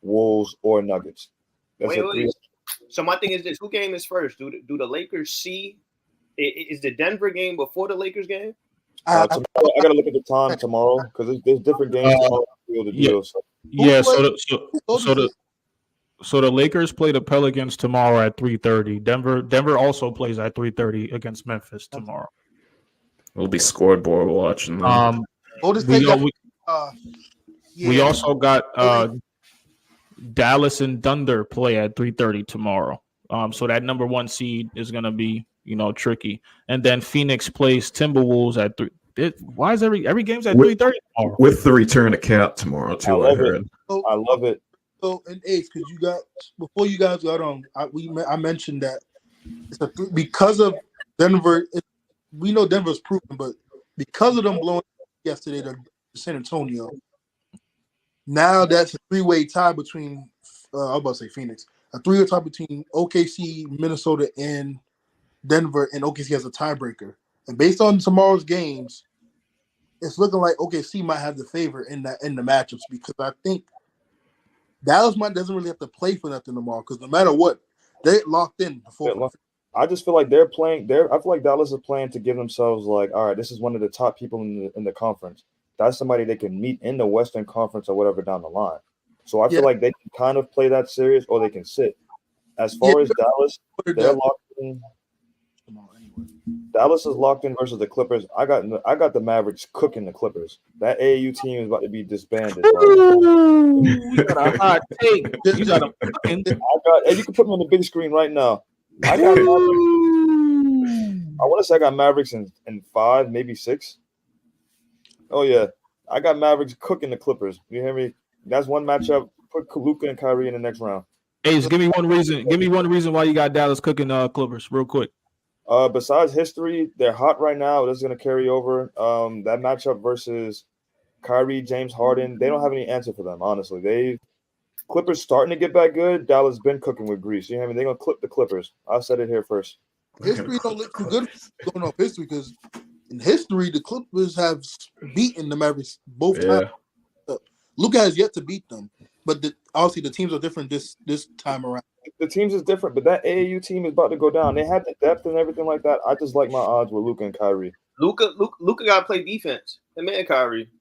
Wolves, or Nuggets. Wait. So my thing is this: who game is first? Do the Lakers see? Is the Denver game before the Lakers game? I got to look at the time tomorrow because there's different games tomorrow. Yeah. So So the Lakers play the Pelicans tomorrow at 3:30. Denver also plays at 3:30 against Memphis tomorrow. We'll be scoreboard watching them. Golden We, State got, we yeah, also got Dallas and Thunder play at 3:30 tomorrow. So that number 1 seed is going to be, tricky. And then Phoenix plays Timberwolves at 3. Why is every game's at 3:30 tomorrow? With the return of Cat tomorrow too. I heard. I love it. So in Ace, because you got before you guys got on, I mentioned that it's because of Denver. We know Denver's proven, but because of them blowing yesterday to San Antonio, now that's a 3-way tie between. I was about to say Phoenix. A 3-way tie between OKC, Minnesota, and Denver, and OKC has a tiebreaker. And based on tomorrow's games, it's looking like OKC might have the favor in the matchups because I think Dallas doesn't really have to play for nothing tomorrow because no matter what, they're locked in before. I just feel like they're playing. I feel like Dallas is playing to give themselves like, all right, this is one of the top people in the conference. That's somebody they can meet in the Western Conference or whatever down the line. So I feel like they can kind of play that serious or they can sit. As far as Dallas, they're locked in. Dallas is locked in versus the Clippers. I got the Mavericks cooking the Clippers. That AAU team is about to be disbanded. You got a hot take. You got a fucking. And you can put them on the big screen right now. I want to say I got Mavericks in 5, maybe 6. Oh yeah, I got Mavericks cooking the Clippers. You hear me? That's one matchup. Put Luka and Kyrie in the next round. Ace, give me one reason. Give me one reason why you got Dallas cooking Clippers, real quick. Besides history, they're hot right now. This is going to carry over. That matchup versus Kyrie, James Harden, they don't have any answer for them, honestly. Clippers starting to get back good. Dallas been cooking with grease. You know what I mean? They're going to clip the Clippers. I said it here first. History don't look too good going off history because in history, the Clippers have beaten the Mavericks both times. Luka has yet to beat them, but obviously the teams are different this time around. The teams is different, but that AAU team is about to go down. They have the depth and everything like that. I just like my odds with Luka and Kyrie. Luka got to play defense. Him and Kyrie.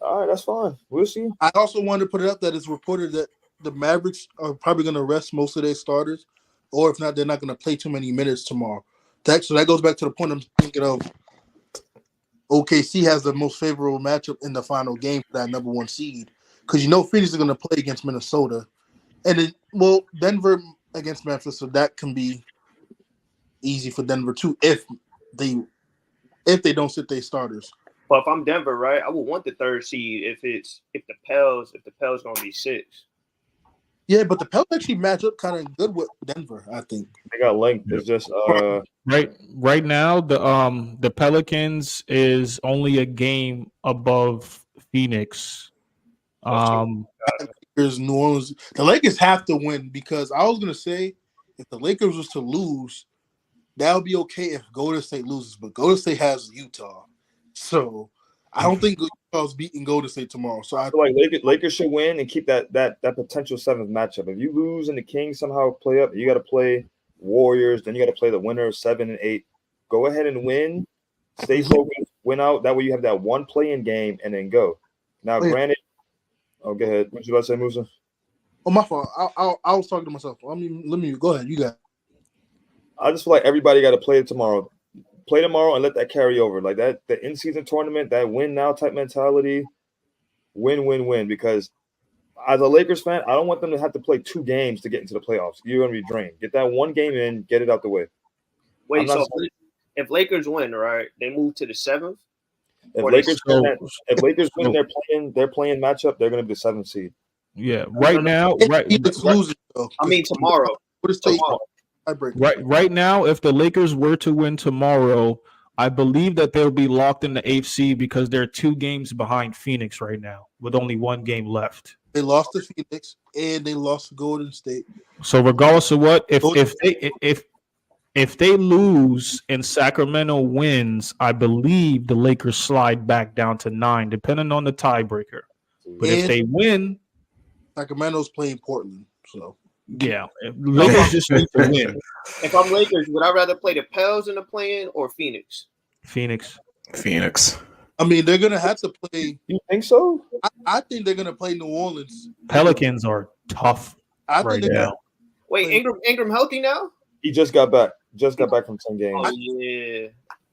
All right, that's fine. We'll see. I also wanted to put it up that it's reported that the Mavericks are probably going to rest most of their starters, or if not, they're not going to play too many minutes tomorrow. So that goes back to the point I'm thinking of. OKC has the most favorable matchup in the final game for that number 1 seed because Phoenix is going to play against Minnesota, and then Denver against Memphis, so that can be easy for Denver too if they don't sit their starters. But if I'm Denver, right, I would want the 3rd seed if the Pels gonna be 6. Yeah, but the Pels actually match up kind of good with Denver, I think. They got length. It's just right now the Pelicans is only a game above Phoenix. There's New Orleans. The Lakers have to win because I was gonna say if the Lakers was to lose, that would be okay if Golden State loses, but Golden State has Utah. So I don't think Utah's beating Golden State tomorrow. So I feel like Lakers should win and keep that potential 7th matchup. If you lose and the Kings somehow play up, you got to play Warriors. Then you got to play the winner of 7 and 8. Go ahead and win. Stay focused. Win out. That way you have that one play-in game and then go. Now, granted. Oh, go ahead. What you about to say, Musa? Oh, my fault. I was talking to myself. Let me go ahead. You got it. I just feel like everybody got to play it tomorrow. Play tomorrow and let that carry over. Like that, the in-season tournament, that win now type mentality, win. Because as a Lakers fan, I don't want them to have to play 2 games to get into the playoffs. You're going to be drained. Get that one game in, get it out the way. Wait, so if Lakers win, right, they move to the 7th? If Lakers win their playing matchup, they're going to be the 7th seed. Yeah, right now, tomorrow. Right now, if the Lakers were to win tomorrow, I believe that they'll be locked in the 8th seed because they're 2 games behind Phoenix right now with only 1 game left. They lost to Phoenix and they lost to Golden State. So regardless of what, if they lose and Sacramento wins, I believe the Lakers slide back down to 9, depending on the tiebreaker. But if they win, Sacramento's playing Portland, so. Yeah, Lakers just need to win. If I'm Lakers, would I rather play the Pels in the play-in or Phoenix? Phoenix. I mean, they're gonna have to play. You think so? I think they're gonna play New Orleans. Pelicans are tough. I right think they now. Wait, Ingram healthy now? He just got back. Just got back from 10 games. Oh yeah.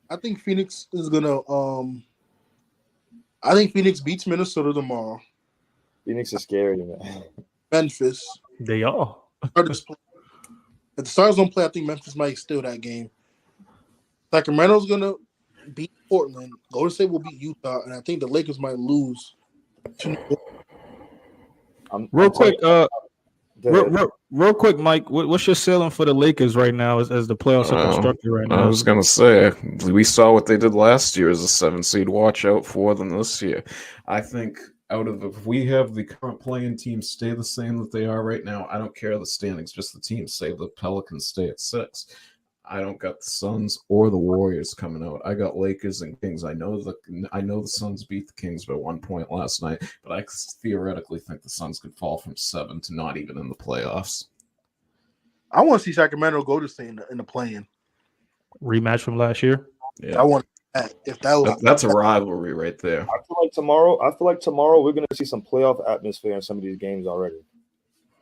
I think Phoenix is gonna. I think Phoenix beats Minnesota tomorrow. Phoenix is scary, man. Memphis. They are. If the Stars don't play, I think Memphis might steal that game. Sacramento's gonna beat Portland. Golden State will beat Utah, and I think the Lakers might lose. Real quick, Mike. What's your ceiling for the Lakers right now as the playoffs are constructed right now? I was gonna say we saw what they did last year as a 7 seed. Watch out for them this year. I think if we have the current playing teams stay the same that they are right now, I don't care the standings, just the teams. Say the Pelicans stay at 6. I don't got the Suns or the Warriors coming out. I got Lakers and Kings. I know the Suns beat the Kings by 1 point last night, but I theoretically think the Suns could fall from 7 to not even in the playoffs. I want to see Sacramento go to stay in the play-in. Rematch from last year. Yeah, I want that. If that was that's a rivalry right there. I feel like tomorrow we're gonna see some playoff atmosphere in some of these games already.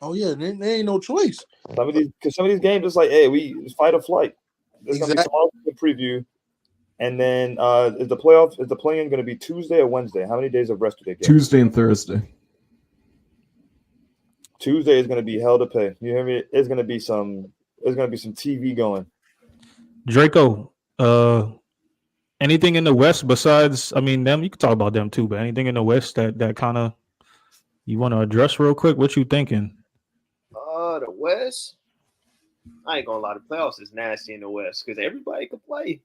Oh yeah, there ain't no choice. Some of these games, it's like, hey, we fight or flight. There's gonna be tomorrow the preview, and then is the play-in gonna be Tuesday or Wednesday? How many days of rest do they get? Tuesday and Thursday. Tuesday is gonna be hell to pay. You hear me? There's gonna be some TV going. Dreco, anything in the West besides? I mean, them. You can talk about them too, but anything in the West that kind of you want to address real quick? What you thinking? The West. I ain't gonna lie, the playoffs is nasty in the West because everybody can play.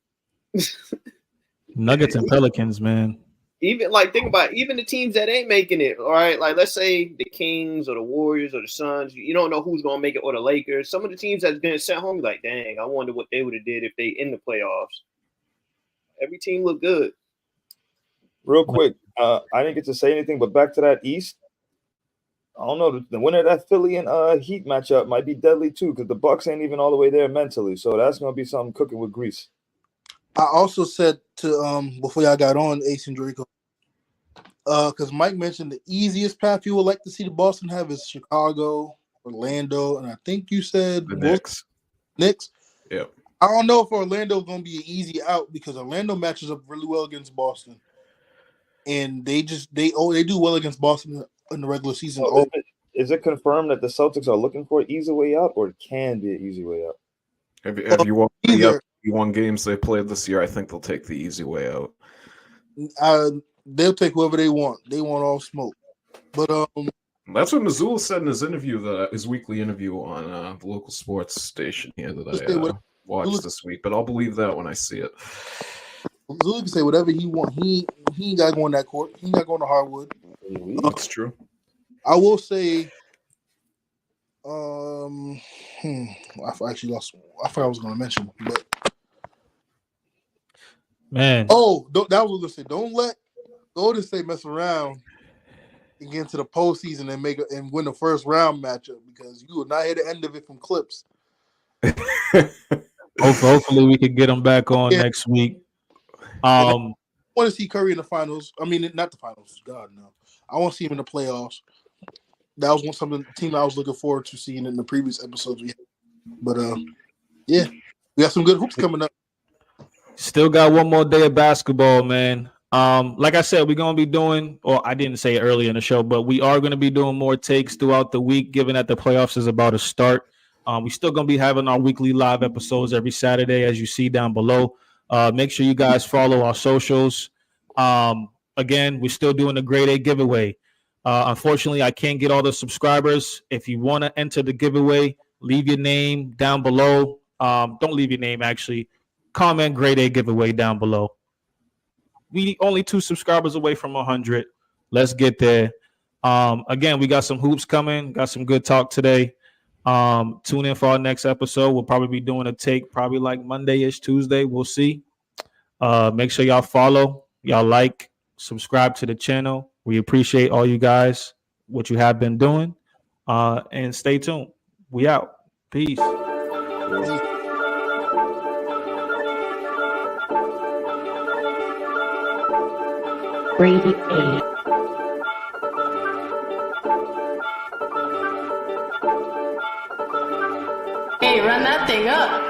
Nuggets and Pelicans, man. Even think about it, even the teams that ain't making it. All right, like let's say the Kings or the Warriors or the Suns. You don't know who's gonna make it, or the Lakers. Some of the teams that's been sent home, like, dang, I wonder what they would have did if they in the playoffs. Every team look good. Real quick, I didn't get to say anything, but back to that East. I don't know. The winner of that Philly and Heat matchup might be deadly too, because the Bucks ain't even all the way there mentally. So that's gonna be something cooking with grease. I also said to before y'all got on Ace and Draco, because Mike mentioned the easiest path you would like to see the Boston have is Chicago, Orlando, and I think you said The Knicks. Knicks. Yep. I don't know if Orlando's gonna be an easy out because Orlando matches up really well against Boston, and they do well against Boston in the regular season. So is it confirmed that the Celtics are looking for an easy way out, or it can be an easy way out? Have you watched the 1 games they played this year? I think they'll take the easy way out. They'll take whoever they want. They want all smoke. But that's what Mazzulla said in his interview, his weekly interview on the local sports station here that I watched this week. But I'll believe that when I see it. Mazzulla can say whatever he wants. He ain't got to go on that court. He ain't got to go on the hardwood. That's true. I will say, I actually lost. I forgot I was going to mention, but man. That was what I was going to say. Don't let Golden State mess around and get into the postseason and win the first round matchup because you will not hear the end of it from Clips. Hopefully, we could get them back on next week. I want to see Curry in the finals. I mean, not the finals. God no. I want to see him in the playoffs. That was something team I was looking forward to seeing in the previous episodes we had. But we got some good hoops coming up. Still got one more day of basketball, man. Like I said, we're gonna be doing, or I didn't say it earlier in the show, but we are gonna be doing more takes throughout the week, given that the playoffs is about to start. We're still gonna be having our weekly live episodes every Saturday, as you see down below. Make sure you guys follow our socials. Again, we're still doing the grade A giveaway. Unfortunately, I can't get all the subscribers. If you want to enter the giveaway, leave your name down below. Don't leave your name, actually. Comment grade A giveaway down below. We only 2 subscribers away from 100. Let's get there. Again, we got some hoops coming. Got some good talk today. Tune in for our next episode. We'll probably be doing a take probably like Monday-ish, Tuesday. We'll see. Make sure y'all follow. Y'all like, subscribe to the channel. We appreciate all you guys, what you have been doing. And stay tuned. We out. Peace. Grade A. run that thing up.